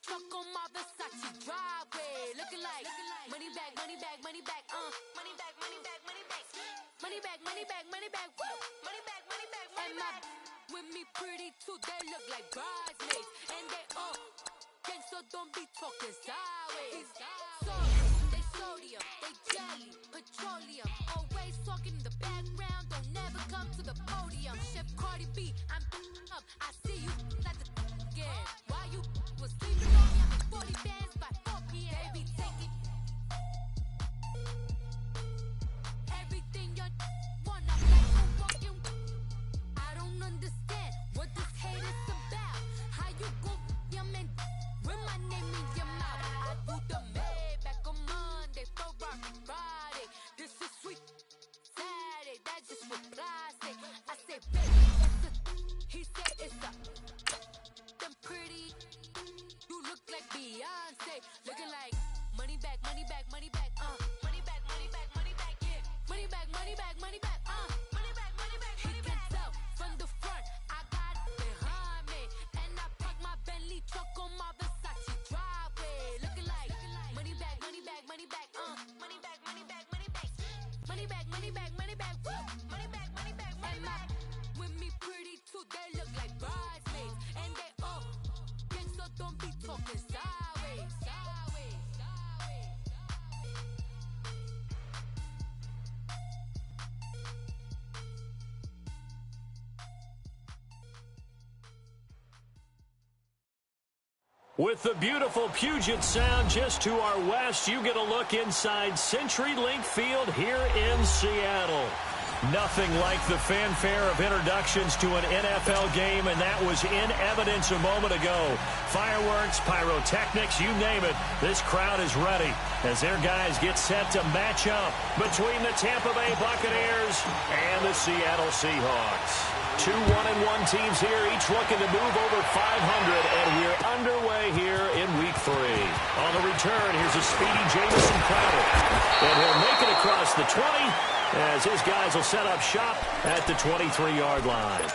truck on my Versace driveway. Looking like money back, money back, money back, money back, money back, money back, money back, money back, money back, woo, money back, money back, money back. With me pretty too, they look like bridesmaids, and they all gang, so don't be talking sideways. So they sodium, they jelly, petroleum, always talking in the background, don't never come to the podium. Chef Cardi B, I'm up, I see you like the again. Why you was sleeping on me? I'm in 40 bands by 4 p.m. They be taking everything you want. I'm like a walking. I don't understand what this hate is about. How you go your man with my name in your mouth? I do the Maybach on Monday, for rock Friday. This is sweet Saturday. That's just what I say. I say, baby, it's a. He said it's a. Them pretty. You look like Beyonce. Looking like money back, money back, money back, money back, money back, money back, yeah. Money back, money back, money back, money back, money back. He can tell from the front, I got it behind me, and I park my Bentley truck on my Versace driveway. Looking like money back, money back, money back, money back, money back, money back, money back, money back, money back, woo, money back, money back, money back. With me pretty too, they look like bridesmaids, and they all gang, so don't be talking sideways, sideways, sideways. With the beautiful Puget Sound just to our west, you get a look inside CenturyLink Field here in Seattle. Nothing like the fanfare of introductions to an NFL game, and that was in evidence a moment ago. Fireworks, pyrotechnics, you name it. This crowd is ready as their guys get set to match up between the Tampa Bay Buccaneers and the Seattle Seahawks. Two 1-1 teams here, each looking to move over 500, and we're underway here in Week 3. On the return, here's a speedy Jamison Crowder, and he'll make it across the 20 as his guys will set up shop at the 23-yard line.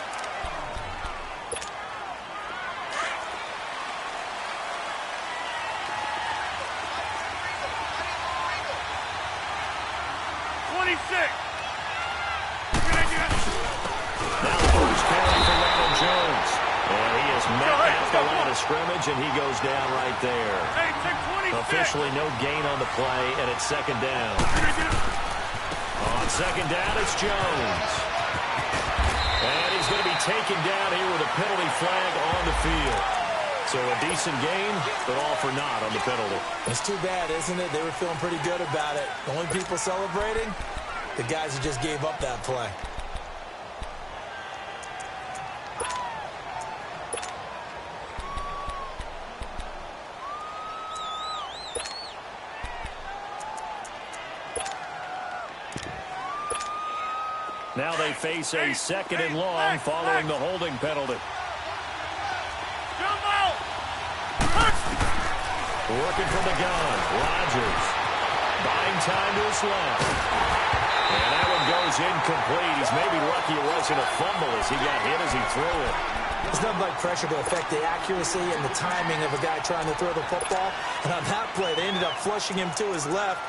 Scrimmage, and he goes down right there. Officially no gain on the play, and it's second down. On second down, it's Jones. And he's going to be taken down here with a penalty flag on the field. So a decent gain, but all for naught on the penalty. It's too bad, isn't it? They were feeling pretty good about it. The only people celebrating, the guys who just gave up that play. Now they face a second and long following the holding penalty. Working from the gun, Rodgers. Buying time to his left. And that one goes incomplete. He's maybe lucky it wasn't a fumble as he got hit as he threw it. There's nothing like pressure to affect the accuracy and the timing of a guy trying to throw the football. And on that play, they ended up flushing him to his left.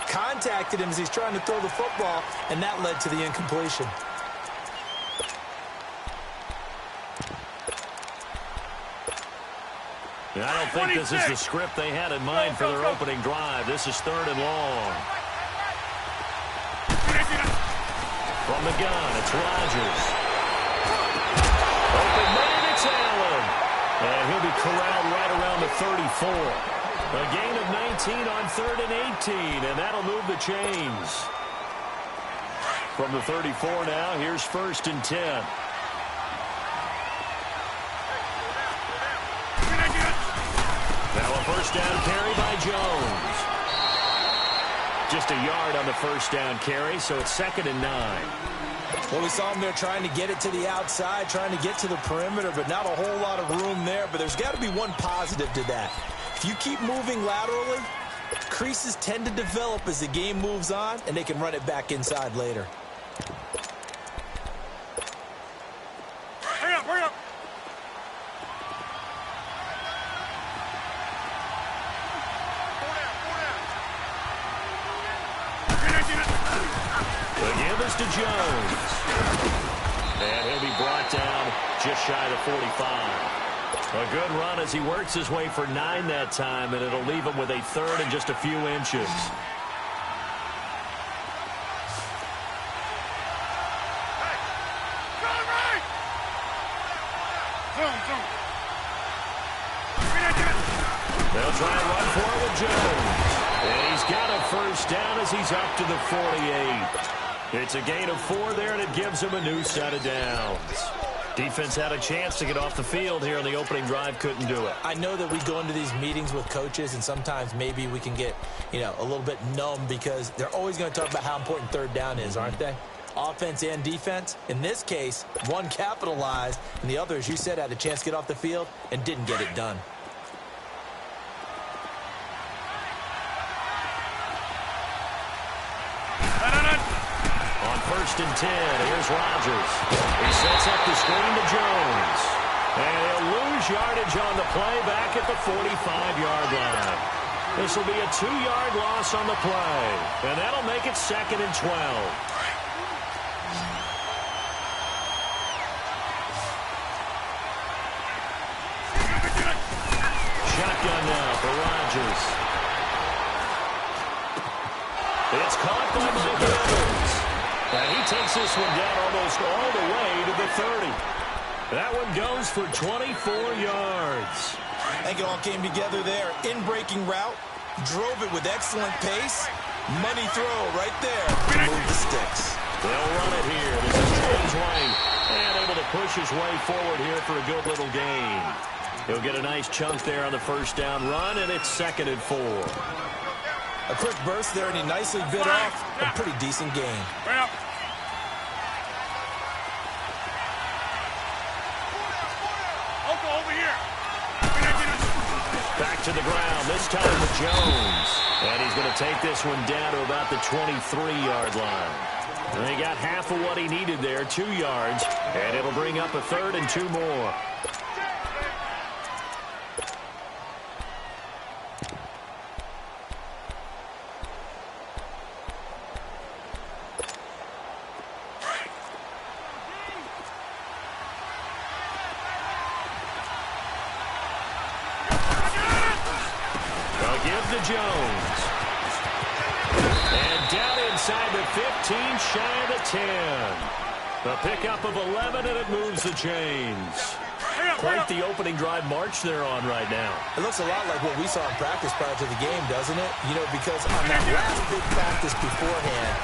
Contacted him as he's trying to throw the football, and that led to the incompletion. I don't think this is the script they had in mind for their opening drive. This is third and long. From the gun, it's Rodgers. Open man, it's Allen. And he'll be corralled right around the 34. A gain of 19 on 3rd and 18, and that'll move the chains. From the 34 now, here's 1st and 10. Now a first down carry by Jones. Just a yard on the first down carry, so it's 2nd and 9. Well, we saw him there trying to get it to the outside, trying to get to the perimeter, but not a whole lot of room there. But there's got to be one positive to that. If you keep moving laterally, creases tend to develop as the game moves on, and they can run it back inside later. Hurry up, hurry up. is to Jones. And he'll be brought down just shy of the 45. A good run as he works his way for 9 that time, and it'll leave him with a third and just a few inches. They'll try and run for it with Jones. And he's got a first down as he's up to the 48. It's a gain of 4 there, and it gives him a new set of downs. Defense had a chance to get off the field here on the opening drive, couldn't do it. I know that we go into these meetings with coaches, and sometimes maybe we can get, a little bit numb because they're always going to talk about how important third down is, aren't they? Offense and defense. In this case, one capitalized, and the other, as you said, had a chance to get off the field and didn't get it done. First and 10. Here's Rodgers. He sets up the screen to Jones. And he'll lose yardage on the play back at the 45-yard line. This will be a 2-yard loss on the play. And that'll make it 2nd and 12. Shotgun now for Rodgers. It's caught by Mike Evans. And he takes this one down almost all the way to the 30. That one goes for 24 yards. I think it all came together there. In-breaking route, drove it with excellent pace. Money throw right there to move the sticks. They'll run it here. This is James White. And able to push his way forward here for a good little gain. He'll get a nice chunk there on the first down run, and it's 2nd and 4. A quick burst there, and he nicely bit off a pretty decent gain. Over here. Back to the ground, this time with Jones. And he's going to take this one down to about the 23-yard line. And he got half of what he needed there, 2 yards. And it'll bring up a 3rd and 2 more. Jones. And down inside the 15, shy of the 10. A pickup of 11, and it moves the chains. Quite the opening drive march they're on right now. It looks a lot like what we saw in practice prior to the game, doesn't it? Because on that last big practice beforehand,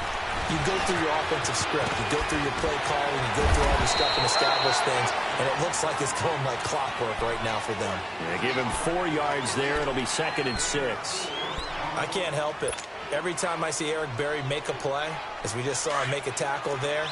you go through your offensive script, you go through your play calling, you go through all the stuff and establish things, and it looks like it's going like clockwork right now for them. Yeah, give him 4 yards there. It'll be 2nd and 6. I can't help it. Every time I see Eric Berry make a play, as we just saw him make a tackle there,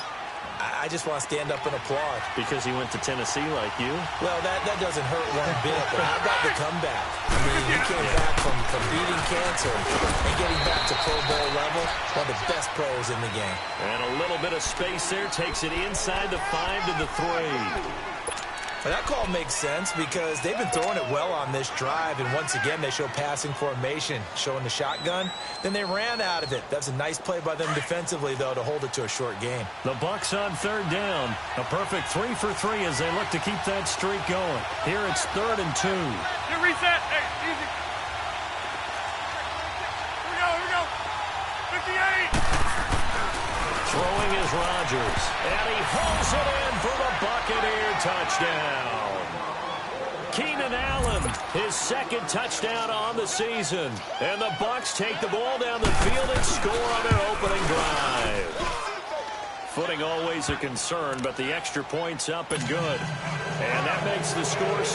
I just want to stand up and applaud. Because he went to Tennessee like you? Well, that doesn't hurt one bit, but how about the comeback? I mean, he came back from beating cancer and getting back to Pro Bowl level, one of the best pros in the game. And a little bit of space there takes it inside the 5 to the 3. And that call makes sense because they've been throwing it well on this drive, and once again they show passing formation, showing the shotgun. Then they ran out of it. That's a nice play by them defensively, though, to hold it to a short game. The Bucs on 3rd down. A perfect 3 for 3 as they look to keep that streak going. Here it's 3rd and 2. Here, reset. Hey, easy. Here we go. 58. Throwing is Rodgers, and he hauls it in for the Buccaneer touchdown. Keenan Allen, his 2nd touchdown on the season. And the Bucs take the ball down the field and score on their opening drive. Footing always a concern, but the extra point's up and good. And that makes the score 7-0.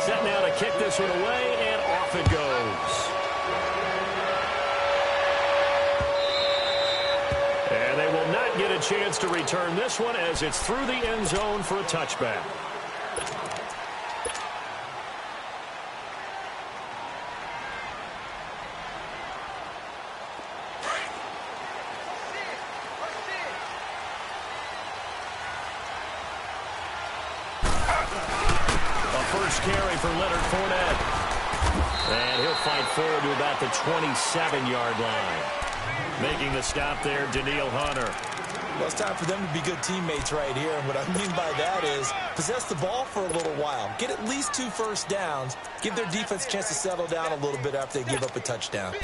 Set now to kick this one away, and off it goes. And they will not get a chance to return this one as it's through the end zone for a touchback. A first carry for Leonard Fournette. And he'll fight forward to about the 27-yard line. Making the stop there, Danielle Hunter. Well, it's time for them to be good teammates right here. And what I mean by that is possess the ball for a little while. Get at least 2 first downs. Give their defense a chance to settle down a little bit after they give up a touchdown.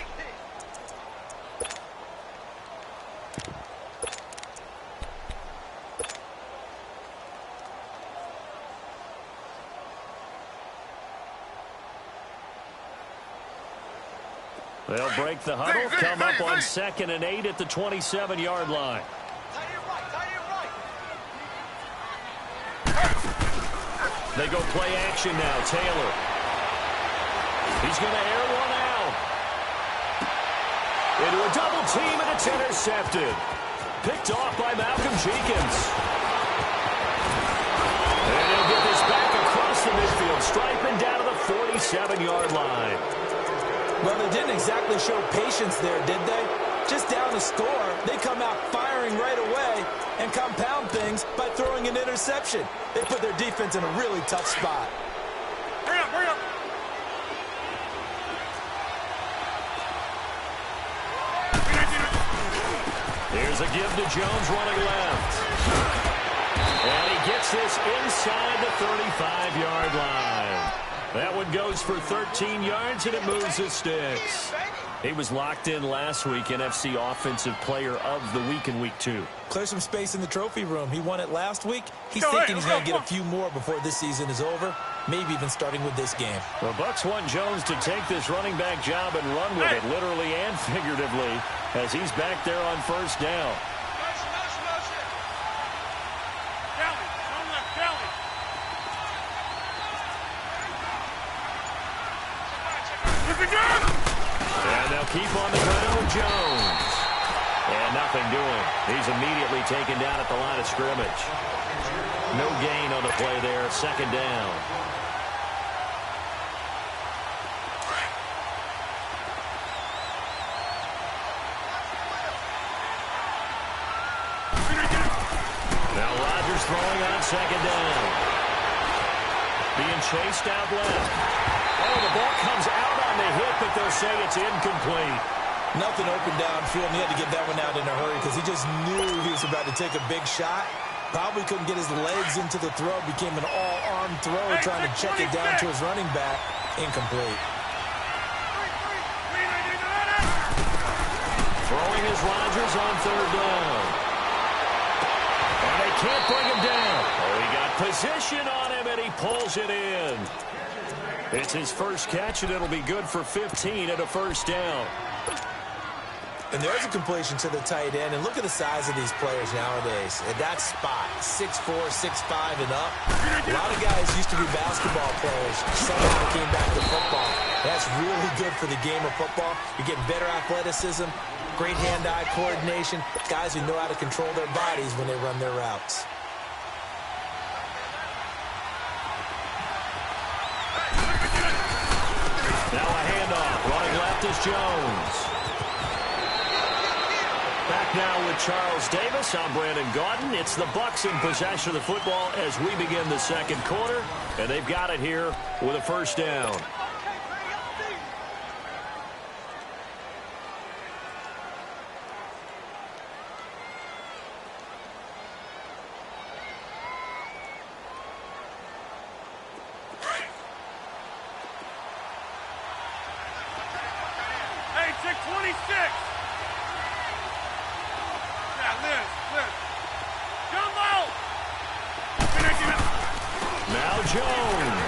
They'll break the huddle, come up on 2nd and 8 at the 27-yard line. They go play action now. Taylor. He's going to air one out. Into a double team, and it's intercepted. Picked off by Malcolm Jenkins. And he'll get this back across the midfield, striping down to the 47-yard line. Well, they didn't exactly show patience there, did they? Just down to score, they come out firing right away and compound things by throwing an interception. They put their defense in a really tough spot. Hurry up, hurry up. Here's a give to Jones running left. And he gets this inside the 35-yard line. That one goes for 13 yards, and it moves the sticks. He was locked in last week, NFC Offensive Player of the Week in Week 2. Clear some space in the trophy room. He won it last week. He's thinking he's going to get a few more before this season is over, maybe even starting with this game. The Bucs want Jones to take this running back job and run with it, literally and figuratively, as he's back there on first down. And they'll keep on the ground with Jones. And nothing doing. He's immediately taken down at the line of scrimmage. No gain on the play there. 2nd down. Now Rodgers throwing on 2nd down. Being chased out left. Oh, the ball comes out on the hit, but they'll say it's incomplete. Nothing open downfield, and he had to get that one out in a hurry because he just knew he was about to take a big shot. Probably couldn't get his legs into the throw. Became an all-arm throw, trying to check it down to his running back. Incomplete. Throwing is Rodgers on 3rd down. And they can't bring him down. Oh, he got position on him, and he pulls it in. It's his first catch, and it'll be good for 15 at a 1st down. And there's a completion to the tight end. And look at the size of these players nowadays. At that spot, 6'4", 6'5", and up. A lot of guys used to be basketball players. Somehow came back to football. That's really good for the game of football. You're getting better athleticism, great hand-eye coordination, guys who know how to control their bodies when they run their routes. Now a handoff. Running left is Jones. Back now with Charles Davis. I'm Brandon Gaudin. It's the Bucs in possession of the football as we begin the 2nd quarter. And they've got it here with a 1st down. Hey, 626. Now Jones.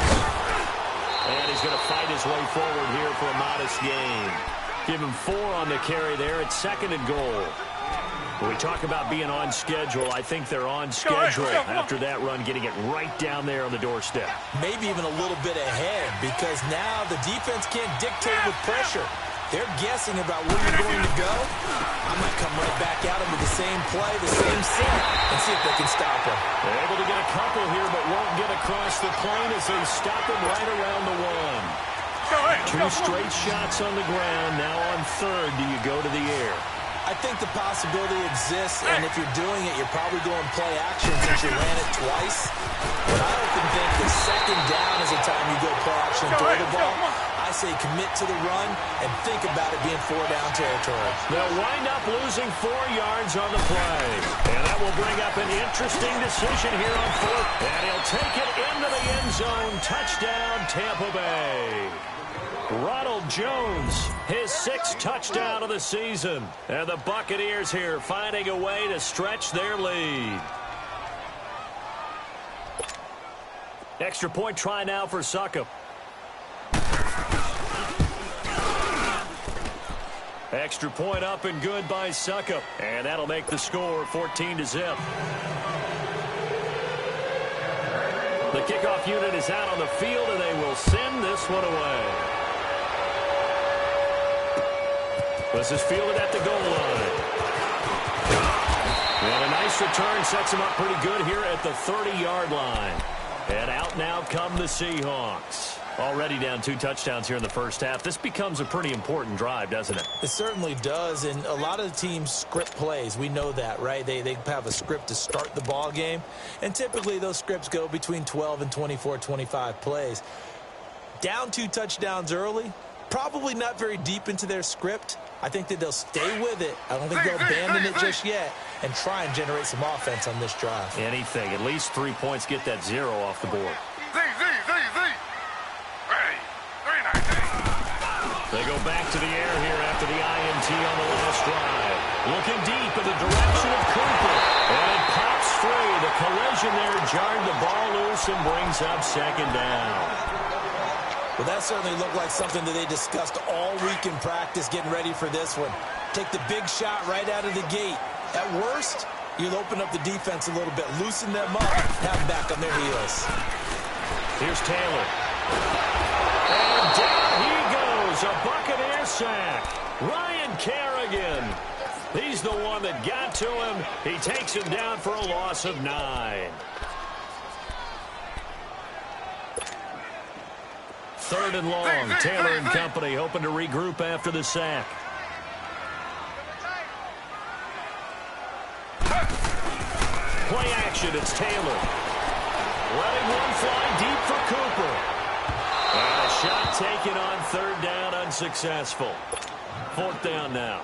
And he's going to fight his way forward here for a modest gain. Give him 4 on the carry there. It's 2nd and goal. When we talk about being on schedule, I think they're on schedule after that run, getting it right down there on the doorstep. Maybe even a little bit ahead because now the defense can't dictate with pressure. They're guessing about where you're going to go. I might come right back at them with the same play, the same set, and see if they can stop him. They're able to get a couple here, but won't get across the plane as they stop him right around the 1. 2 straight shots on the ground. Now on 3rd, do you go to the air? I think the possibility exists, and if you're doing it, you're probably going play action since you ran it twice. But I often think the 2nd down is the time you go play action, throw the ball. I I say commit to the run and think about it being 4-down territory. They'll wind up losing 4 yards on the play. And that will bring up an interesting decision here on 4th. And he'll take it into the end zone. Touchdown, Tampa Bay. Ronald Jones, his 6th touchdown of the season. And the Buccaneers here finding a way to stretch their lead. Extra point try now for Succop. Extra point up and good by Succop. And that'll make the score 14-0. The kickoff unit is out on the field, and they will send this one away. This is fielded at the goal line. And a nice return sets him up pretty good here at the 30-yard line. And out now come the Seahawks. Already down 2 touchdowns here in the first half. This becomes a pretty important drive, doesn't it? It certainly does, and a lot of the teams script plays. We know that, right? They have a script to start the ball game, and typically those scripts go between 12 and 24, 25 plays. Down 2 touchdowns early, probably not very deep into their script. I think that they'll stay with it. I don't think they'll abandon it just yet and try and generate some offense on this drive. Anything. At least 3 points, get that 0 off the board. They go back to the air here after the INT on the last drive. Looking deep in the direction of Cooper. And it pops free. The collision there jarred the ball loose and brings up 2nd down. Well, that certainly looked like something that they discussed all week in practice getting ready for this one. Take the big shot right out of the gate. At worst, you'll open up the defense a little bit, loosen them up, have them back on their heels. Here's Taylor. And down he goes, a Buccaneer sack. Ryan Kerrigan. He's the one that got to him. He takes him down for a loss of 9. 3rd and long. Taylor and company hoping to regroup after the sack. Play action, it's Taylor. Letting one fly deep for Cooper. And a shot taken on 3rd down, unsuccessful. 4th down now.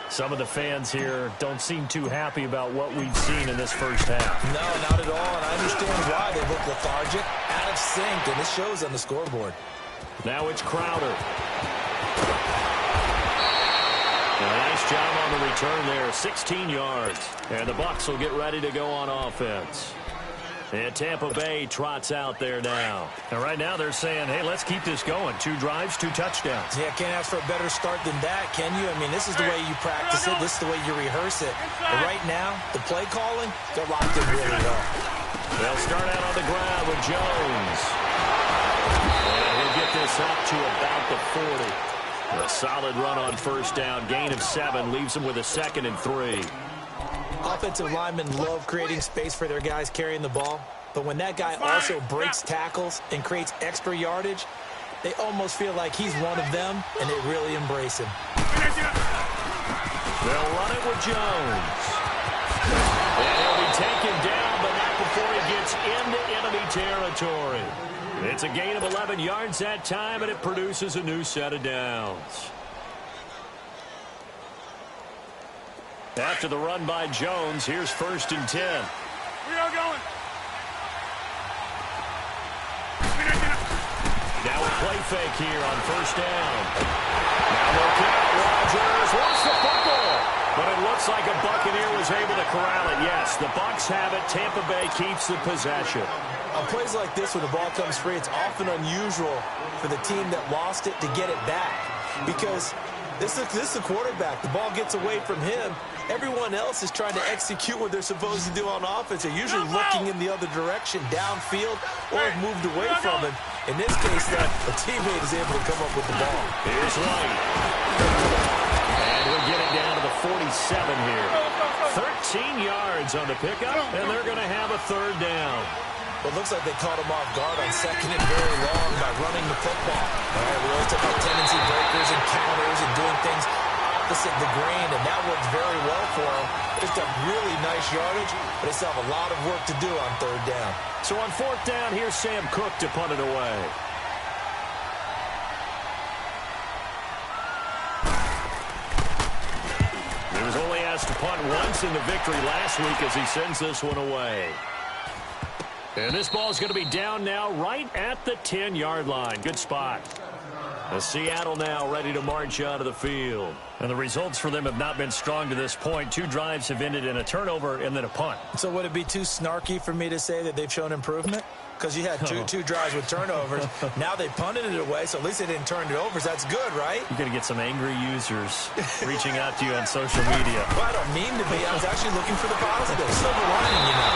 Some of the fans here don't seem too happy about what we've seen in this first half. No, not at all, and I understand why. They look lethargic, out of sync, and it shows on the scoreboard. Now it's Crowder. A nice job on the return there, 16 yards. And the Bucs will get ready to go on offense. And Tampa Bay trots out there now. And right now they're saying, hey, let's keep this going. 2 drives, 2 touchdowns. Yeah, can't ask for a better start than that, can you? I mean, this is the way you practice it. This is the way you rehearse it. But right now, the play calling, they're locked in really well. They'll start out on the ground with Jones. And he'll get this up to about the 40. A solid run on 1st down. Gain of 7 leaves him with a 2nd and 3. Offensive linemen love creating space for their guys carrying the ball, but when that guy also breaks tackles and creates extra yardage, they almost feel like he's one of them, and they really embrace him. They'll run it with Jones. And he'll be taken down, but not before he gets into enemy territory. It's a gain of 11 yards that time, and it produces a new set of downs. After the run by Jones, here's 1st and 10. We are going. Now a play fake here on 1st down. Now looking at Rodgers. Wants the football. But it looks like a Buccaneer was able to corral it. Yes, the Bucs have it. Tampa Bay keeps the possession. On plays like this, when the ball comes free, it's often unusual for the team that lost it to get it back. Because this is the quarterback. The ball gets away from him. Everyone else is trying to execute what they're supposed to do on offense. They're usually looking in the other direction, downfield, or have moved away from him. In this case, a teammate is able to come up with the ball. Here's White. And we'll get it down to the 47 here. 13 yards on the pickup, and they're going to have a 3rd down. Well, it looks like they caught him off guard on 2nd and very long by running the football. All right, we always talk about tendency breakers and counters and doing things opposite the grain, and that worked very well for him. Just a really nice yardage, but they still have a lot of work to do on 3rd down. So on 4th down, here's Sam Cook to punt it away. has to punt once in the victory last week as he sends this one away. And this ball is going to be down now right at the 10-yard line. Good spot. Seattle now ready to march out of the field. And the results for them have not been strong to this point. 2 drives have ended in a turnover and then a punt. So would it be too snarky for me to say that they've shown improvement? Because you had two drives with turnovers. Now they punted it away, so at least they didn't turn it over. So that's good, right? You're going to get some angry users reaching out to you on social media. Well, I don't mean to be. I was actually looking for the positive. Silver lining, you know.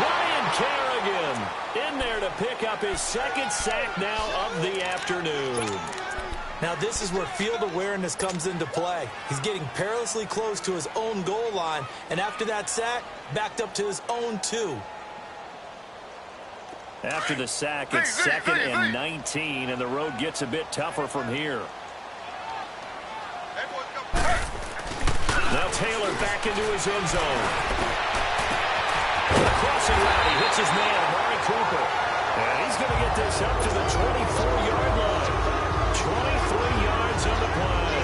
Ryan Kerrigan in there to pick up his second sack now of the afternoon. Now this is where field awareness comes into play. He's getting perilously close to his own goal line, and after that sack, backed up to his own 2. After the sack, it's 2nd and 19, and the road gets a bit tougher from here. Now Taylor back into his end zone. Crossing route, he hits his man, Amari Cooper. And he's going to get this up to the 24-yard line. 23 yards on the play.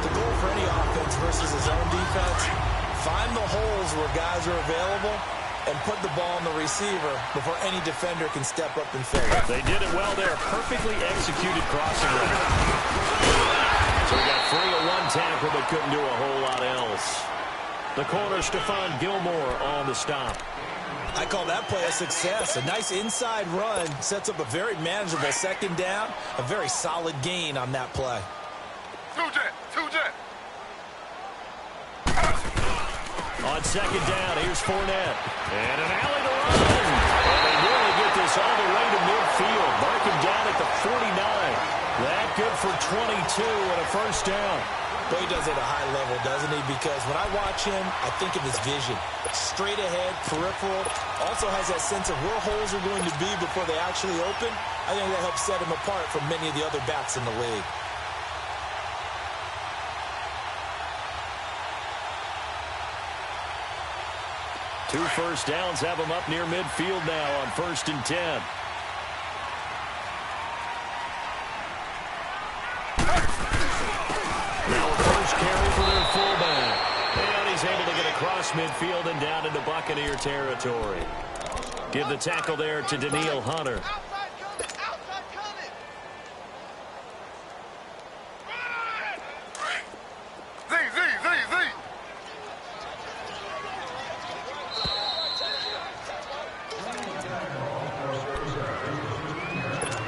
The goal for any offense versus his own defense, find the holes where guys are available and put the ball on the receiver before any defender can step up and fill it. They did it well there. Perfectly executed crossing route. So we got 3 of 1 tackle, but couldn't do a whole lot else. The corner, Stephon Gilmore on the stop. I call that play a success. A nice inside run sets up a very manageable 2nd down. A very solid gain on that play. Two jet. On 2nd down, here's Fournette. And an alley to run. And they nearly get this all the way to midfield. Mark him down at the 49. That good for 22 and a first down. But he does it at a high level, doesn't he? Because when I watch him, I think of his vision. Straight ahead, peripheral. Also has that sense of where holes are going to be before they actually open. I think that helps set him apart from many of the other backs in the league. Two first downs have him up near midfield now on 1st and 10. Now a first carry for their fullback. And he's able to get across midfield and down into Buccaneer territory. Give the tackle there to Danielle Hunter. Outside coming. Z.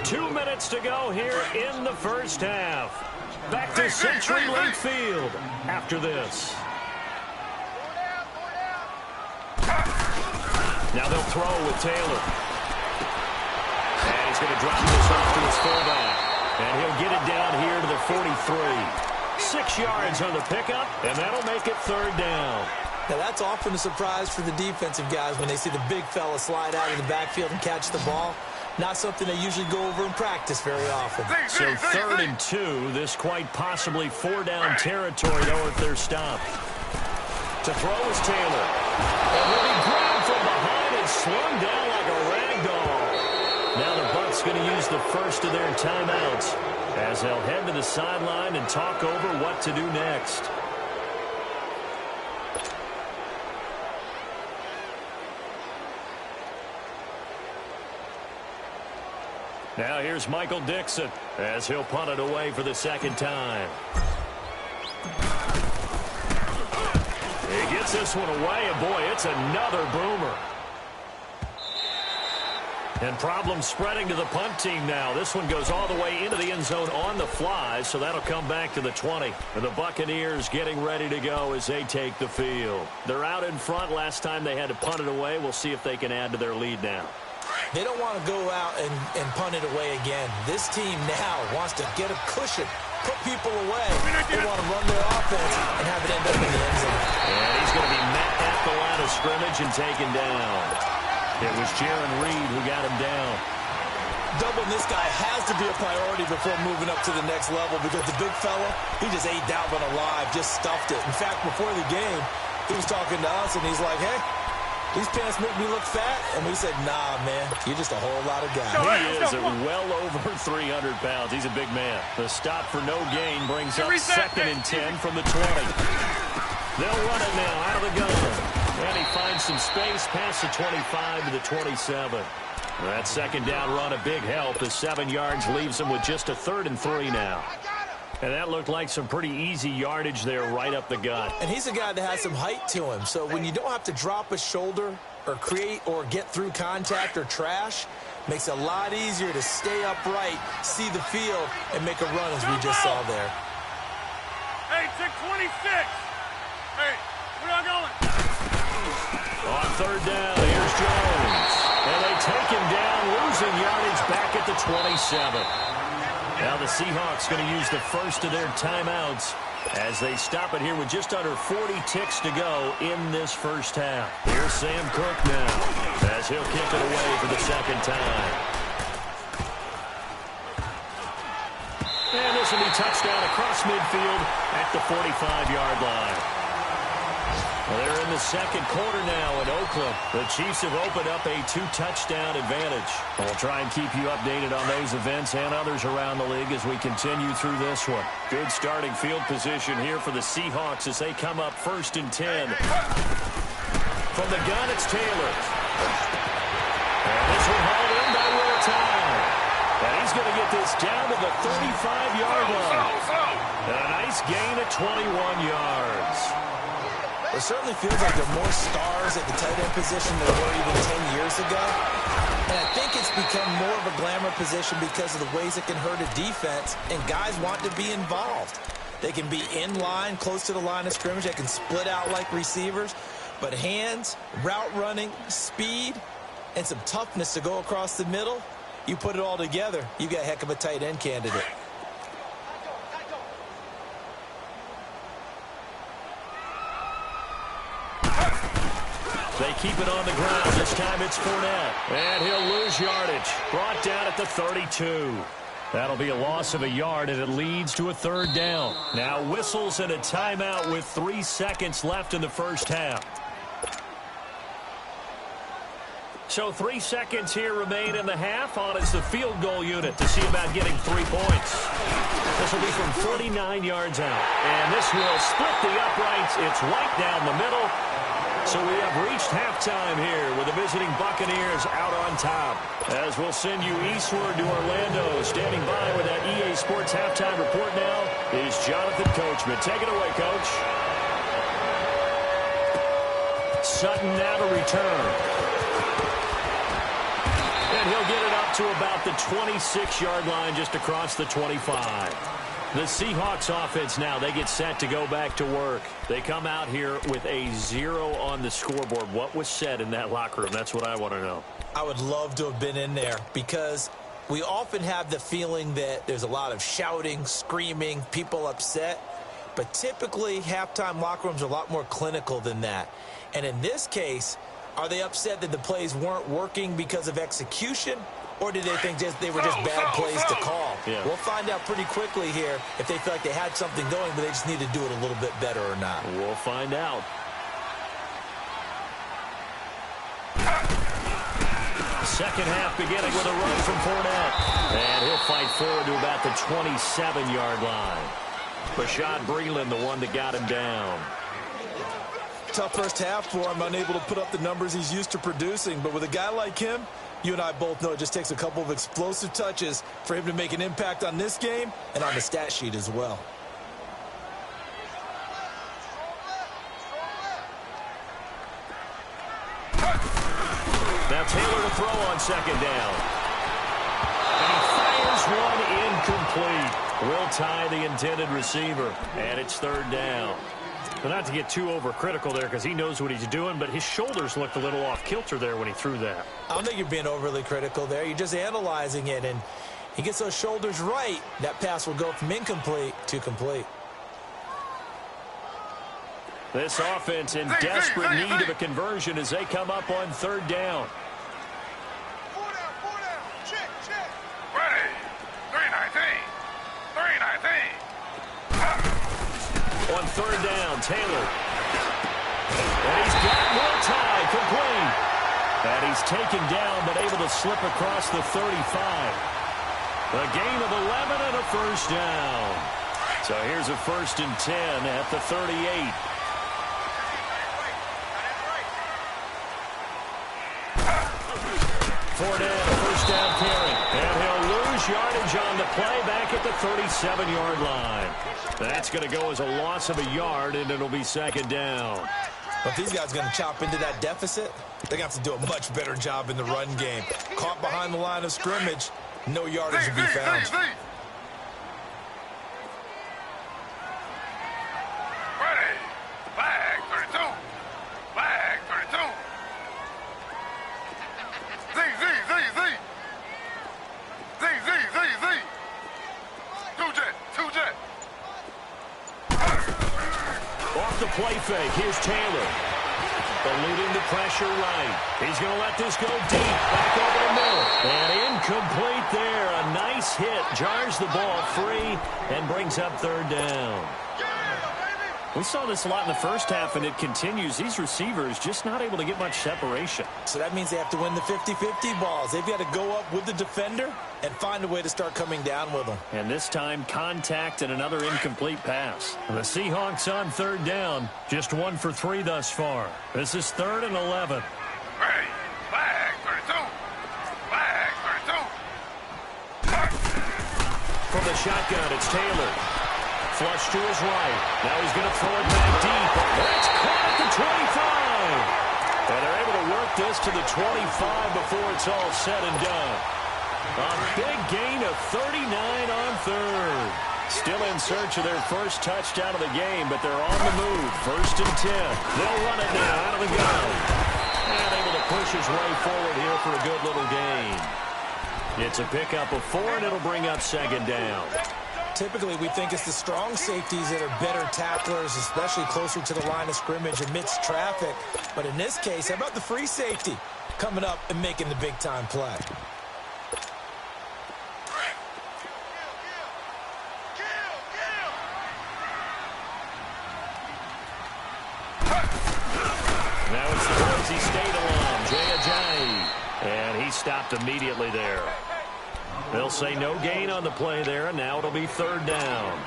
2 minutes to go here in the first half. Back to CenturyLink Field after this. Now they'll throw with Taylor. And he's going to drop this off to his fullback. And he'll get it down here to the 43. 6 yards on the pickup, and that'll make it 3rd down. Now, that's often a surprise for the defensive guys when they see the big fella slide out of the backfield and catch the ball. Not something they usually go over in practice very often. So 3rd and 2, this quite possibly 4-down territory, though, if they're stopped. To throw is Taylor. And will be grabbed from behind and slung down like a rag doll. Now the Bucs going to use the first of their timeouts as they'll head to the sideline and talk over what to do next. Now here's Michael Dixon as he'll punt it away for the 2nd time. He gets this one away, and boy, it's another boomer. And problems spreading to the punt team now. This one goes all the way into the end zone on the fly, so that'll come back to the 20. And the Buccaneers getting ready to go as they take the field. They're out in front. Last time they had to punt it away. We'll see if they can add to their lead now. They don't want to go out and punt it away again. This team now wants to get a cushion, put people away. They want to run their offense and have it end up in the end zone. And he's going to be met at the line of scrimmage and taken down. It was Jaron Reed who got him down. Doubling this guy has to be a priority before moving up to the next level because the big fella, he just ate Dalvin alive, just stuffed it. In fact, before the game, he was talking to us, and he's like, hey, these pants make me look fat. And we said, nah, man, you're just a whole lot of guy. He is at well over 300 pounds. He's a big man. The stop for no gain brings up 2nd and 10 from the 20. They'll run it now out of the gun. And he finds some space past the 25 to the 27. That second down run a big help as 7 yards leaves him with just a 3rd and 3 now. And that looked like some pretty easy yardage there right up the gut. And he's a guy that has some height to him. So when you don't have to drop a shoulder or create or get through contact or trash, makes it a lot easier to stay upright, see the field, and make a run as we just saw there. Hey, check 26. Hey, where y'all going? On 3rd down, here's Jones. And they take him down, losing yardage back at the 27. Now the Seahawks going to use the first of their timeouts as they stop it here with just under 40 ticks to go in this first half. Here's Sam Cook now as he'll kick it away for the second time. And this will be touchdown across midfield at the 45-yard line. Well, they're in the second quarter now in Oakland. The Chiefs have opened up a 2-touchdown advantage. We'll try and keep you updated on those events and others around the league as we continue through this one. Good starting field position here for the Seahawks as they come up 1st and 10. From the gun, it's Taylor. And this one hauled in by Will Tye. And he's going to get this down to the 35-yard line. And a nice gain of 21 yards. It certainly feels like there are more stars at the tight end position than there were even 10 years ago. And I think it's become more of a glamour position because of the ways it can hurt a defense, and guys want to be involved. They can be in line, close to the line of scrimmage. They can split out like receivers. But hands, route running, speed, and some toughness to go across the middle, you put it all together, you've got a heck of a tight end candidate. They keep it on the ground. This time it's Fournette. And he'll lose yardage. Brought down at the 32. That'll be a loss of a yard, and it leads to a 3rd down. Now whistles and a timeout with 3 seconds left in the first half. So 3 seconds here remain in the half. On is the field goal unit to see about getting 3 points. This will be from 49 yards out. And this will split the uprights. It's right down the middle. So we have reached halftime here with the visiting Buccaneers out on top. As we'll send you eastward to Orlando. Standing by with that EA Sports halftime report now is Jonathan Coachman. Take it away, Coach. Sutton now to return. And he'll get it up to about the 26-yard line just across the 25. The Seahawks offense now, they get set to go back to work. They come out here with a 0 on the scoreboard. What was said in that locker room? That's what I want to know. I would love to have been in there because we often have the feeling that there's a lot of shouting, screaming, people upset. But typically, halftime locker rooms are a lot more clinical than that. And in this case, are they upset that the plays weren't working because of execution? Or did they think they were just bad plays to call? Yeah. We'll find out pretty quickly here if they feel like they had something going, but they just need to do it a little bit better or not. We'll find out. Second half beginning with a run from Fournette. And he'll fight forward to about the 27-yard line. Bashaud Breeland, the one that got him down. Tough first half for him, unable to put up the numbers he's used to producing. But with a guy like him, you and I both know it just takes a couple of explosive touches for him to make an impact on this game and on the stat sheet as well. Now Taylor to throw on second down. And he fires one incomplete. Will Tye the intended receiver. And it's 3rd down. But not to get too overcritical there because he knows what he's doing, but his shoulders looked a little off kilter there when he threw that. I don't think you're being overly critical there. You're just analyzing it, and he gets those shoulders right. That pass will go from incomplete to complete. This offense in desperate need of a conversion as they come up on 3rd down. 4 down. Check. Ready. 319. On 3rd down, Taylor. And he's got Will Tye complete. And he's taken down but able to slip across the 35. A gain of 11 and a first down. So here's a 1st and 10 at the 38. 4 down, first down carry. And he'll lose yardage on the play back at the 37-yard line. That's going to go as a loss of a yard, and it'll be second down. But if these guys are going to chop into that deficit, they're going to have to do a much better job in the run game. Caught behind the line of scrimmage, no yardage to be found. Ready. Flag 32. Flag 32. Z. Two jet. Off the play fake, here's Taylor. Eluding the pressure right. He's going to let this go deep. Back over the middle. And incomplete there. A nice hit. Jars the ball free and brings up third down. We saw this a lot in the first half, and it continues. These receivers just not able to get much separation. So that means they have to win the 50-50 balls. They've got to go up with the defender and find a way to start coming down with them. And this time, contact and another incomplete pass. The Seahawks on third down. Just 1 for 3 thus far. This is 3rd and 11. Ready. Flag 32. Flag 32. From the shotgun, it's Taylor. Flush to his right. Now he's going to throw it back deep. That's caught at the 25. And they're able to work this to the 25 before it's all said and done. A big gain of 39 on third. Still in search of their first touchdown of the game, but they're on the move. 1st and 10. They'll run it now out of the gun. And able to push his way forward here for a good little gain. It's a pickup of 4, and it'll bring up second down. Typically, we think it's the strong safeties that are better tacklers, especially closer to the line of scrimmage amidst traffic. But in this case, how about the free safety coming up and making the big-time play? Now it's the Boise State alum, Jay Ajayi. And he stopped immediately there. They'll say no gain on the play there, and now it'll be third down.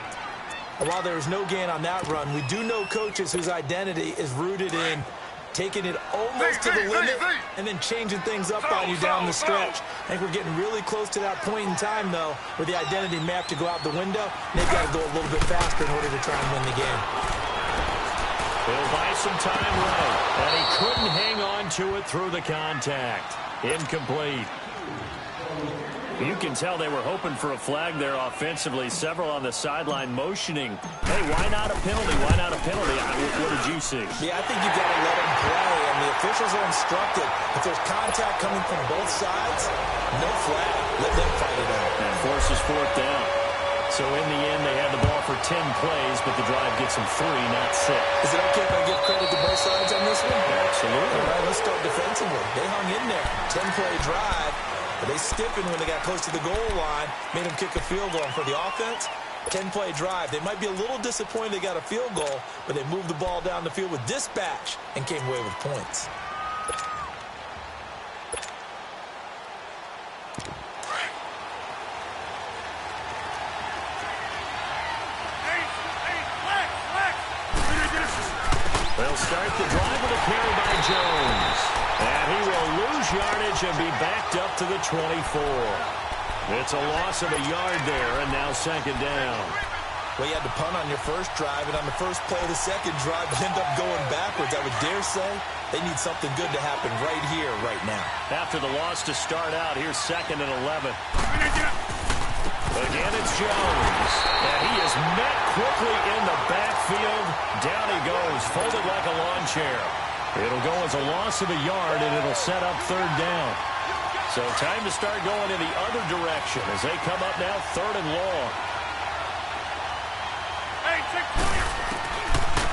While there was no gain on that run, we do know coaches whose identity is rooted in taking it almost to the limit and then changing things up on you down the stretch. I think we're getting really close to that point in time, though, where the identity may have to go out the window, and they've got to go a little bit faster in order to try and win the game. He'll buy some time right, and he couldn't hang on to it through the contact. Incomplete. You can tell they were hoping for a flag there offensively. Several on the sideline motioning. Hey, why not a penalty? Why not a penalty? What did you see? Yeah, I think you've got to let them play, and the officials are instructed. If there's contact coming from both sides, no flag. Let them fight it out. And forces 4th down. So in the end, they had the ball for 10 plays, but the drive gets them 3, not 6. Is it okay if I give credit to both sides on this one? Absolutely. All right, let's start defensively. They hung in there. 10-play drive. But they stiffened when they got close to the goal line, made them kick a field goal. And for the offense, 10-play drive. They might be a little disappointed they got a field goal, but they moved the ball down the field with dispatch and came away with points. They'll start the drive with a carry by Jones. And he will lose yardage and be backed up to the 24. It's a loss of a yard there, and now second down. Well, you had to punt on your first drive, and on the first play of the second drive, you end up going backwards. I would dare say they need something good to happen right here, right now. After the loss to start out, here's 2nd and 11. Again, it's Jones. And he is met quickly in the backfield. Down he goes, folded like a lawn chair. It'll go as a loss of a yard, and it'll set up third down. So time to start going in the other direction as they come up now 3rd and long.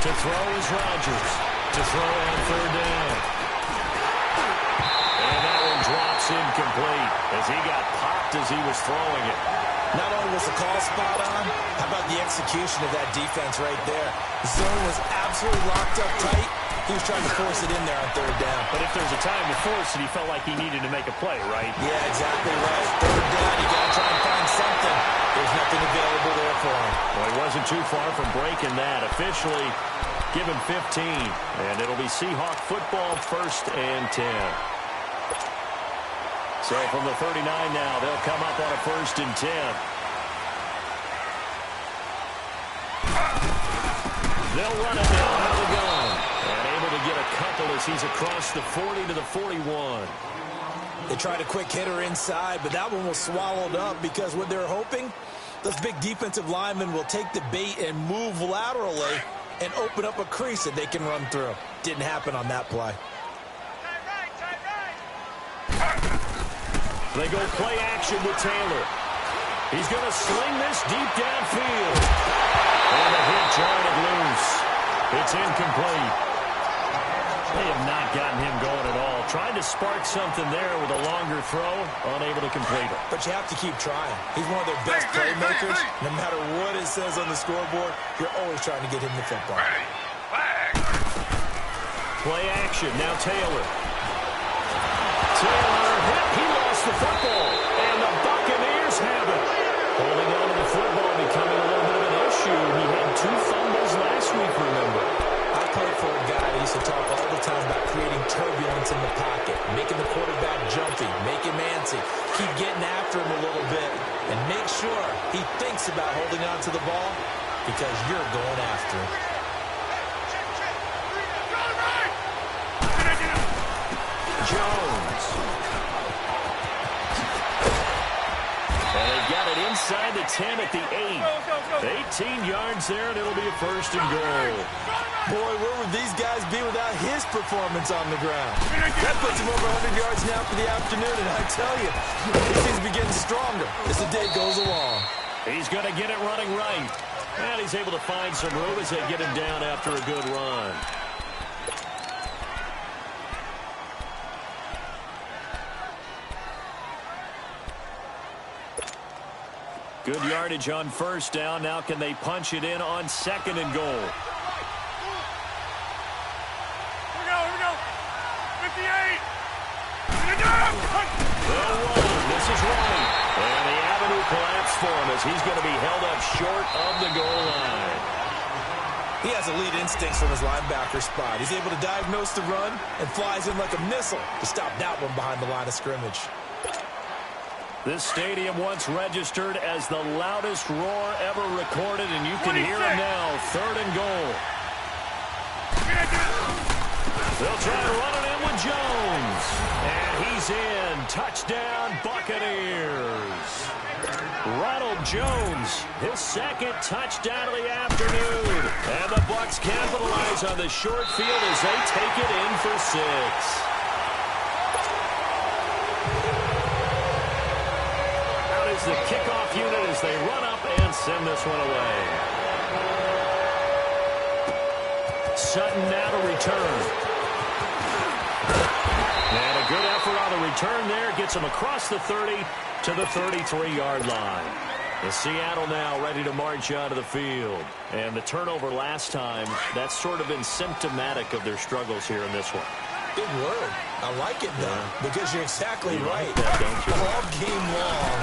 To throw is Rodgers. To throw on 3rd down. And that one drops incomplete as he got popped as he was throwing it. Not only was the call spot on, how about the execution of that defense right there? The zone was absolutely locked up tight. He was trying to force it in there on 3rd down. But if there's a time to force it, he felt like he needed to make a play, right? Yeah, exactly right. 3rd down, you got to try and find something. There's nothing available there for him. Well, he wasn't too far from breaking that. Officially, give him 15. And it'll be Seahawk football 1st and 10. So So from the 39 now, they'll come up on a 1st and 10. They'll run it now out of the gun. And able to get a couple as he's across the 40 to the 41. They tried a quick hitter inside, but that one was swallowed up because what they're hoping, those big defensive linemen will take the bait and move laterally and open up a crease that they can run through. Didn't happen on that play. They go play action with Taylor. He's going to sling this deep downfield. And a hit jarred it loose. It's incomplete. They have not gotten him going at all. Tried to spark something there with a longer throw. Unable to complete it. But you have to keep trying. He's one of their best playmakers. No matter what it says on the scoreboard, you're always trying to get him the football. Play action. Now Taylor. Taylor hit. He lost the football. And the Buccaneers have it. Holding on to the football becoming a little bit of an issue. He had 2 fumbles last week, remember. I played for a guy that used to talk all the time about creating turbulence in the pocket, making the quarterback jumpy, make him antsy, keep getting after him a little bit, and make sure he thinks about holding on to the ball because you're going after him. Jones. And they got it inside the 10 at the 8. 18 yards there, and it'll be a 1st and goal. Boy, where would these guys be without his performance on the ground? That puts him over 100 yards now for the afternoon, and I tell you, he seems to be getting stronger as the day goes along. He's going to get it running right. And he's able to find some room as they get him down after a good run. Good yardage on 1st down. Now can they punch it in on 2nd and goal? Here we go. 58. They'll run. This is right. And the avenue collapsed for him as he's going to be held up short of the goal line. He has elite instincts from his linebacker spot. He's able to diagnose the run and flies in like a missile to stop that one behind the line of scrimmage. This stadium once registered as the loudest roar ever recorded, and you can hear him now. 3rd and goal. They'll try to run it in with Jones. And he's in. Touchdown, Buccaneers. Ronald Jones, his 2nd touchdown of the afternoon. And the Bucs capitalize on the short field as they take it in for 6. The kickoff unit as they run up and send this one away. Sutton now to return. And a good effort on the return there. Gets him across the 30 to the 33-yard line. The Seattle now ready to march out of the field. And the turnover last time, that's sort of been symptomatic of their struggles here in this one. Big word. I like it, though, because you're exactly right. Like that, don't you? All game long,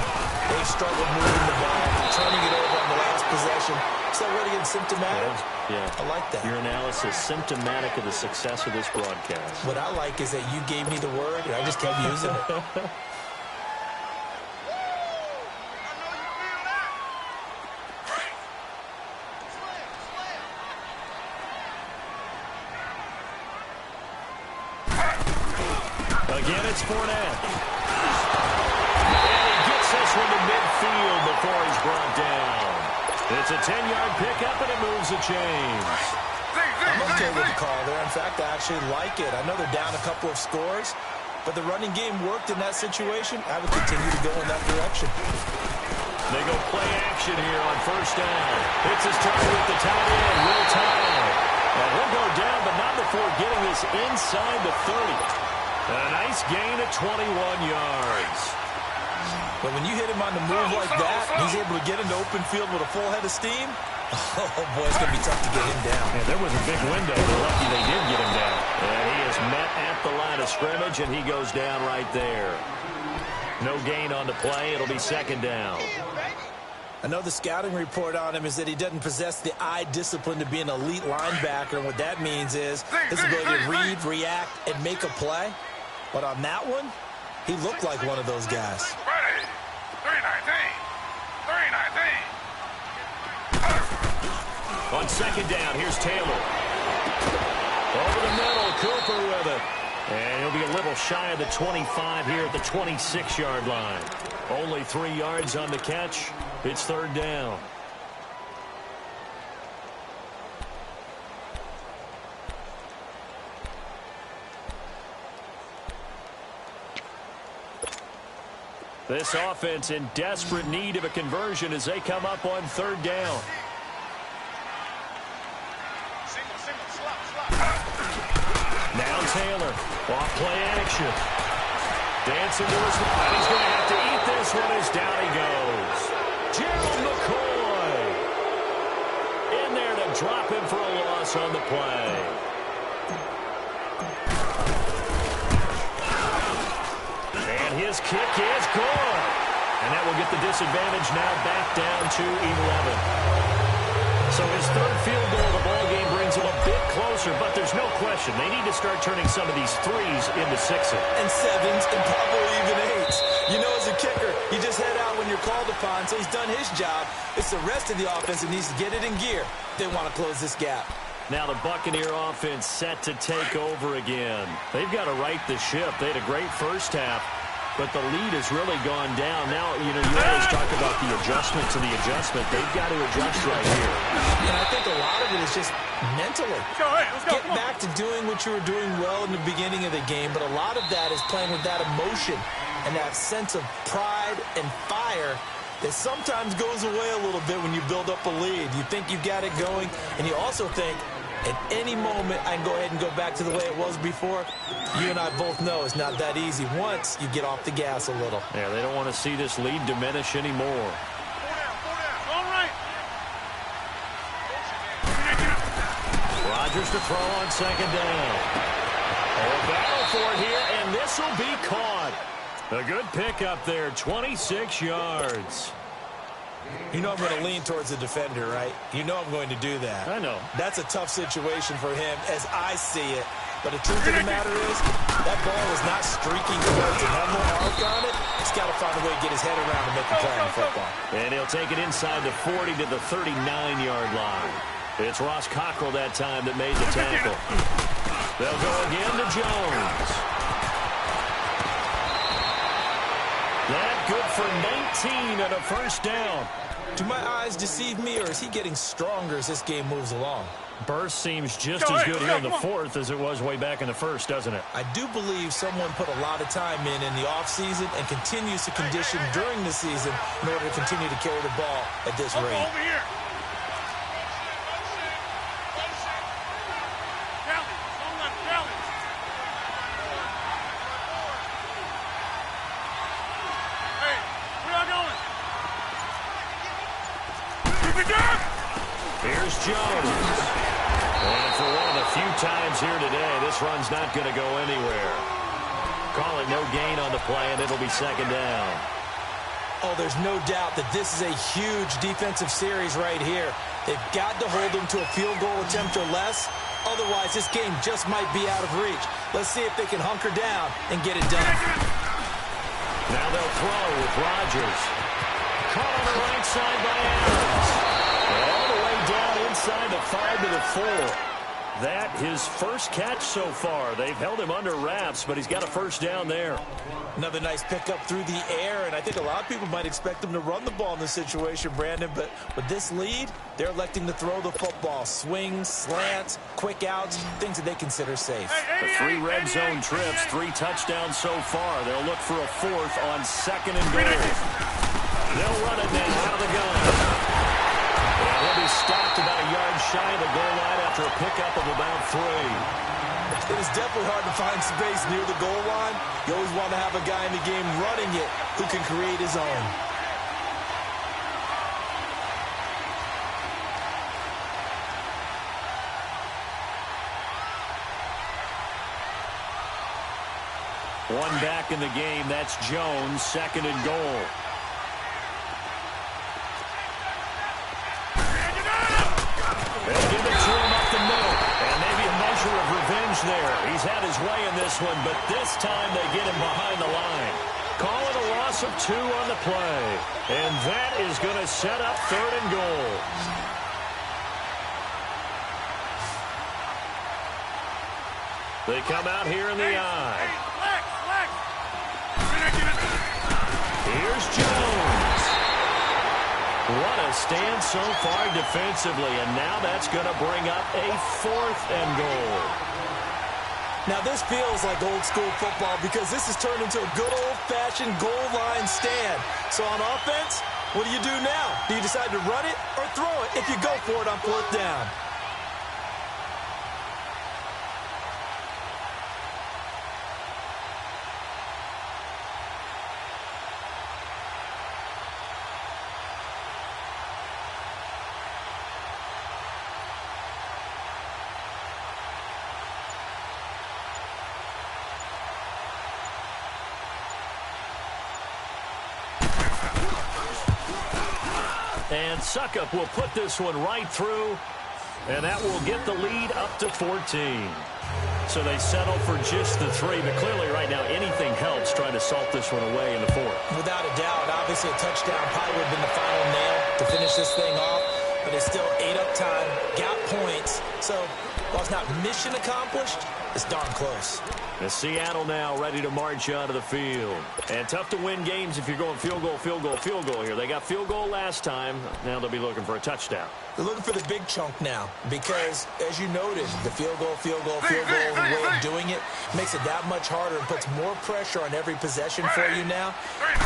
they struggled moving the ball, turning it over on the last possession. Is that really symptomatic? Yeah. I like that. Your analysis symptomatic of the success of this broadcast. What I like is that you gave me the word, and I just kept using it. Again, it's Fournette. And he gets this one to midfield before he's brought down. It's a 10-yard pickup, and it moves the chains. I'm okay with the call there. In fact, I actually like it. I know they're down a couple of scores, but the running game worked in that situation. I would continue to go in that direction. They go play action here on 1st down. Hits his target with the tight end, Will Tye. And he'll go down, but not before getting this inside the 30. A nice gain of 21 yards. But when you hit him on the move like that, he's able to get into open field with a full head of steam. Oh, boy, it's going to be tough to get him down. Yeah, there was a big window. They're lucky they did get him down. And he is met at the line of scrimmage, and he goes down right there. No gain on the play. It'll be 2nd down. I know the scouting report on him is that he doesn't possess the eye discipline to be an elite linebacker. And what that means is his ability to read, react, and make a play. But on that one, He looked like one of those guys. Ready. 319. 319. On second down, here's Taylor. Over the middle, Cooper with it. And he'll be a little shy of the 25 here at the 26-yard line. Only 3 yards on the catch. It's third down. This offense in desperate need of a conversion as they come up on third down. Now Taylor, off play action. Dancing to his right. He's going to have to eat this one as down he goes. Gerald McCoy in there to drop him for a loss on the play. And his kick is good. And that will get the disadvantage now back down to 11. So his third field goal of the ball game brings him a bit closer, but there's no question they need to start turning some of these threes into sixes. And sevens and probably even eights. You know, as a kicker, you just head out when you're called upon, so he's done his job. It's the rest of the offense that needs to get it in gear. They want to close this gap. Now the Buccaneer offense set to take over again. They've got to right the ship. They had a great first half, but the lead has really gone down. Now, you know, you always talk about the adjustment to the adjustment. They've got to adjust right here. And I think a lot of it is just mentally. Let's go, hey, let's go. Get back to doing what you were doing well in the beginning of the game, but a lot of that is playing with that emotion and that sense of pride and fire that sometimes goes away a little bit when you build up a lead. You think you've got it going, and you also think, at any moment, I can go ahead and go back to the way it was before. You and I both know it's not that easy once you get off the gas a little. Yeah, they don't want to see this lead diminish anymore. 4 down. All right. Rodgers to throw on second down. A battle for it here, and this will be caught. A good pickup there, 26 yards. You know I'm going to lean towards the defender, right? You know I'm going to do that. I know. That's a tough situation for him as I see it. But the truth of the matter is, that ball is not streaking towards him. Have no arc on it. He's got to find a way to get his head around and make the play on football. And he'll take it inside the 40 to the 39-yard line. It's Ross Cockrell that time that made the tackle. They'll go again to Jones. That good for 19 and a first down. Do my eyes deceive me, or is he getting stronger as this game moves along? Burst seems just as good here in the fourth as it was way back in the first, doesn't it? I do believe someone put a lot of time in the offseason and continues to condition during the season in order to continue to carry the ball at this rate. Over here. Here's Jones. And for one of the few times here today, this run's not going to go anywhere. Call it no gain on the play, and it'll be second down. Oh, there's no doubt that this is a huge defensive series right here. They've got to hold them to a field goal attempt or less. Otherwise, this game just might be out of reach. Let's see if they can hunker down and get it done. Now they'll throw with Rodgers. Caught on the right side by Adams. All the way down inside the 5 to the 4. That his first catch so far. They've held him under wraps, but he's got a first down there. Another nice pickup through the air, and I think a lot of people might expect them to run the ball in this situation, Brandon, but with this lead, they're electing to throw the football. Swings, slants, quick outs, things that they consider safe. The 3 red zone trips, 3 touchdowns so far. They'll look for a 4th on second and goal. They'll run it now out of the gun. And he'll be stopped about a yard shy of the goal line after a pickup of about 3. It is definitely hard to find space near the goal line. You always want to have a guy in the game running it who can create his own. One back in the game. That's Jones, second and goal. They'll give it to him up the middle. And maybe a measure of revenge there. He's he's had his way in this one, but this time they get him behind the line. Calling a loss of 2 on the play. And that is going to set up 3rd and goal. They come out here in the I. Here's Jones. What a stand so far defensively, and now that's going to bring up a 4th and goal. Now this feels like old school football because this has turned into a good old-fashioned goal line stand. So on offense, what do you do now? Do you decide to run it or throw it if you go for it on 4th down? And Suckup will put this one right through, and that will get the lead up to 14. So they settle for just the 3, but clearly right now anything helps trying to salt this one away in the 4th. Without a doubt, obviously a touchdown probably would have been the final nail to finish this thing off, but it's still 8 up time, got points, so while it's not mission accomplished, it's darn close. And Seattle now ready to march onto the field. And tough to win games if you're going field goal, field goal, field goal here. They got field goal last time. Now they'll be looking for a touchdown. They're looking for the big chunk now because, as you noted, the field goal, the way of doing it makes it that much harder and puts more pressure on every possession for you now.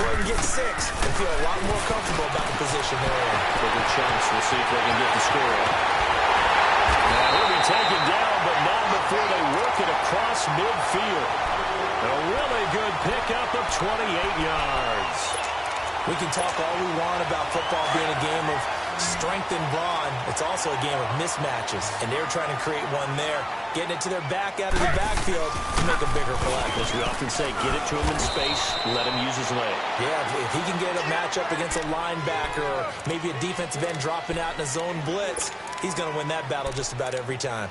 Go ahead and get 6 and feel a lot more comfortable about the position they're in. Bigger chunks. We'll see if they can get the score. Now he'll be taken down, but not before they work it across midfield. A really good pickup of 28 yards. We can talk all we want about football being a game of strength and brawn. It's also a game of mismatches, and they're trying to create one there. Getting it to their back out of the backfield to make a bigger play. As we often say, get it to him in space, let him use his leg. Yeah, if he can get a matchup against a linebacker or maybe a defensive end dropping out in a zone blitz, he's going to win that battle just about every time.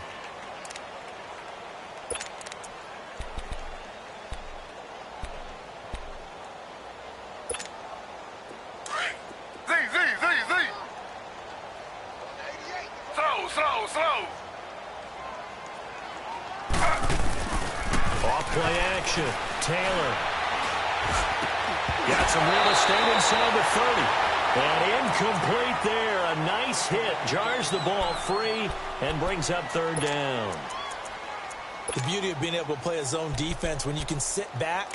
Slow. Off-play action. Taylor. Got some real estate inside the 30. And incomplete there. A nice hit. Jars the ball free and brings up 3rd down. The beauty of being able to play a zone defense when you can sit back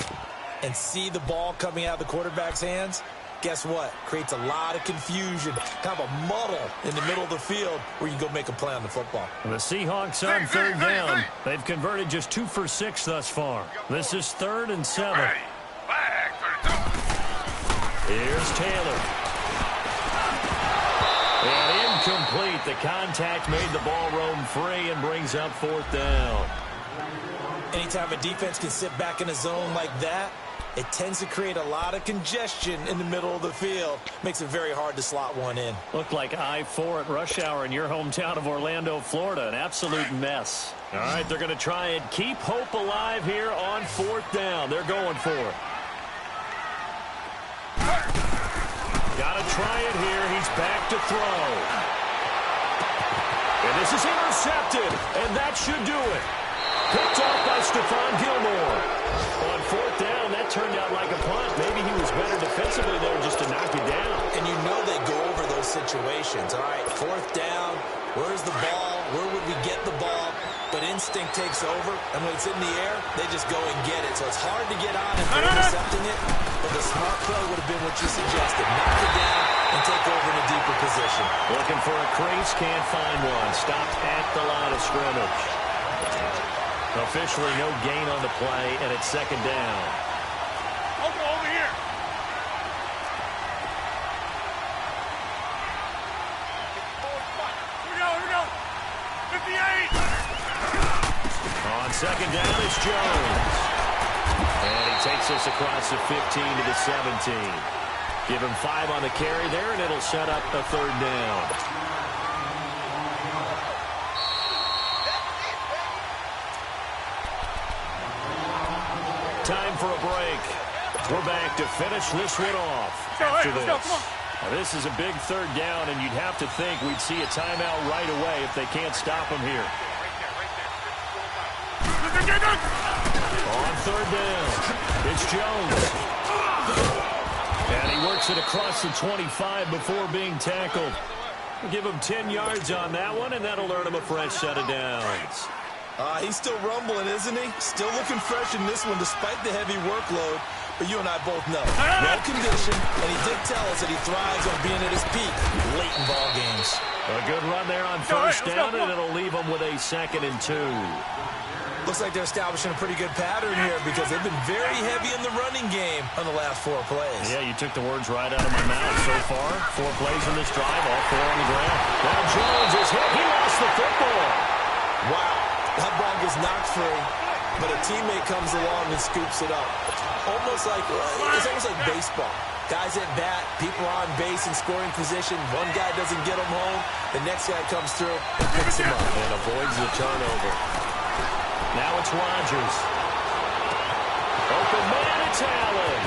and see the ball coming out of the quarterback's hands, guess what? Creates a lot of confusion, kind of a muddle in the middle of the field where you can go make a play on the football. The Seahawks on 3rd down. They've converted just 2 for 6 thus far. This is 3rd and 7. Here's Taylor. And incomplete. The contact made the ball roam free and brings up 4th down. Anytime a defense can sit back in a zone like that, it tends to create a lot of congestion in the middle of the field. Makes it very hard to slot one in. Looked like I-4 at rush hour in your hometown of Orlando, Florida. An absolute mess. All right, they're going to try and keep hope alive here on 4th down. They're going for it. Got to try it here. He's back to throw. And this is intercepted, and that should do it. Picked off by Stephon Gilmore. On 4th down, that turned out like a punt. Maybe he was better defensively there just to knock it down. And you know they go over those situations. All right, 4th down, where's the ball? Where would we get the ball? But instinct takes over, and when it's in the air, they just go and get it. So it's hard to get on if they're intercepting it, but the smart play would have been what you suggested. Knock it down and take over in a deeper position. Looking for a crease, can't find one. Stopped at the line of scrimmage. Officially no gain on the play, and it's 2nd down. Over here. Here we go. 58. On 2nd down, it's Jones. And he takes us across the 15 to the 17. Give him 5 on the carry there, and it'll set up a 3rd down. time for a break. We're back to finish this one off after this. Now, this is a big third down, and you'd have to think we'd see a timeout right away if they can't stop him here. On third down, it's Jones. And he works it across the 25 before being tackled. We'll give him 10 yards on that one, and that'll earn him a fresh set of downs. He's still rumbling, isn't he? Still looking fresh in this one despite the heavy workload. But you and I both know, well conditioned, and he did tell us that he thrives on being at his peak late in ball games. A good run there on first down, and it'll leave him with a 2nd and 2. Looks like they're establishing a pretty good pattern here because they've been very heavy in the running game on the last 4 plays. Yeah, you took the words right out of my mouth so far. 4 plays in this drive, all 4 on the ground. Now Jones is hit. He lost the football. Wow, that ball gets knocked free, but a teammate comes along and scoops it up. It's almost like baseball. Guys at bat, people are on base in scoring position. One guy doesn't get them home. The next guy comes through and picks him up and avoids the turnover. Now it's Rodgers. Open man, it's Allen.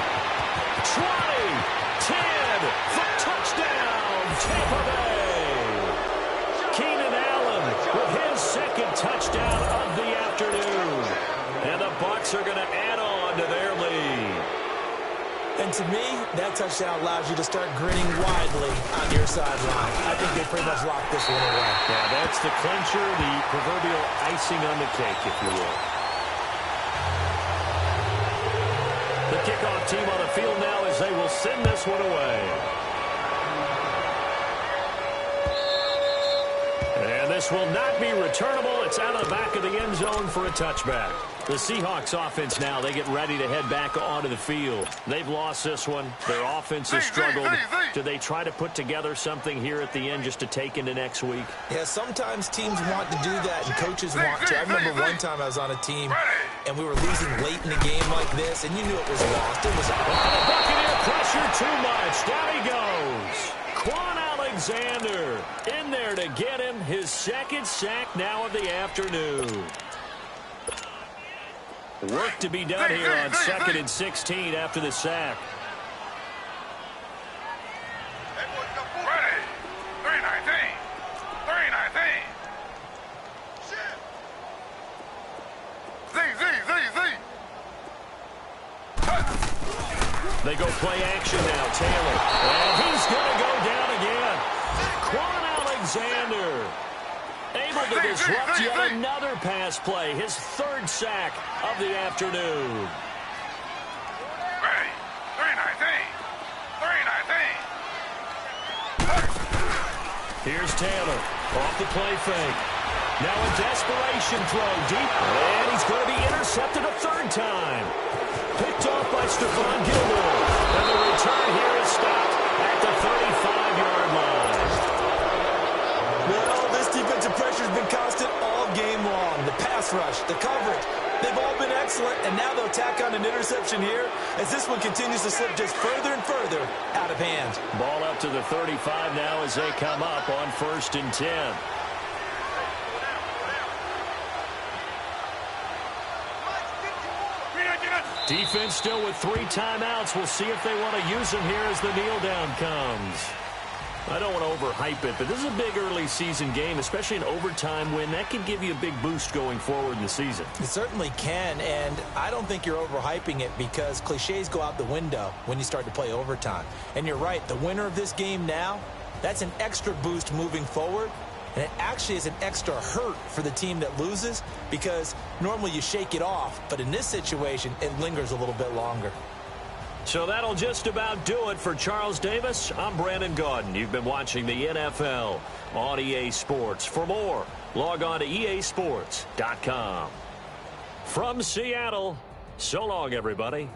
20, 10, for touchdown, Tampa Bay. Keenan Allen with his 2nd touchdown of the afternoon. And the Bucs are going to add on to their lead. And to me, that touchdown allows you to start grinning widely on your sideline. I think they pretty much locked this one away. Yeah, that's the clincher, the proverbial icing on the cake, if you will. The kickoff team on the field now as they will send this one away. And this will not be returnable. It's out of the back of the end zone for a touchback. The Seahawks offense now, they get ready to head back onto the field. They've lost this one. Their offense has struggled. Do they try to put together something here at the end just to take into next week? Yeah, sometimes teams want to do that and coaches want to. I remember one time I was on a team and we were losing late in the game like this and you knew it was lost. It was a Buccaneer pressure too much. Down he goes. Quan Alexander in there to get him his 2nd sack now of the afternoon. Work to be done here on 2nd and 16 after the sack. Ready. 319. 319. They go play action now, Taylor. And he's going to go down again. Quan Alexander able to disrupt yet another pass play. His 3rd sack of the afternoon. Ready. 319. 319. Here's Taylor off the play fake. Now a desperation throw deep. And he's going to be intercepted a 3rd time. Picked off by Stephon Gilmore. And the return here is stopped at the 35-yard line. Well, this defensive pressure has been constant all game long. The pass rush, the coverage, they've all been excellent, and now they'll tack on an interception here as this one continues to slip just further and further out of hand. Ball up to the 35 now as they come up on 1st and 10. Defense still with 3 timeouts. We'll see if they want to use them here as the kneel down comes. I don't want to overhype it, but this is a big early season game, especially an overtime win. That could give you a big boost going forward in the season. It certainly can, and I don't think you're overhyping it because cliches go out the window when you start to play overtime. And you're right, the winner of this game now, that's an extra boost moving forward. And it actually is an extra hurt for the team that loses because normally you shake it off, but in this situation, it lingers a little bit longer. So that'll just about do it for Charles Davis. I'm Brandon Gaudin. You've been watching the NFL on EA Sports. For more, log on to easports.com. From Seattle, so long, everybody.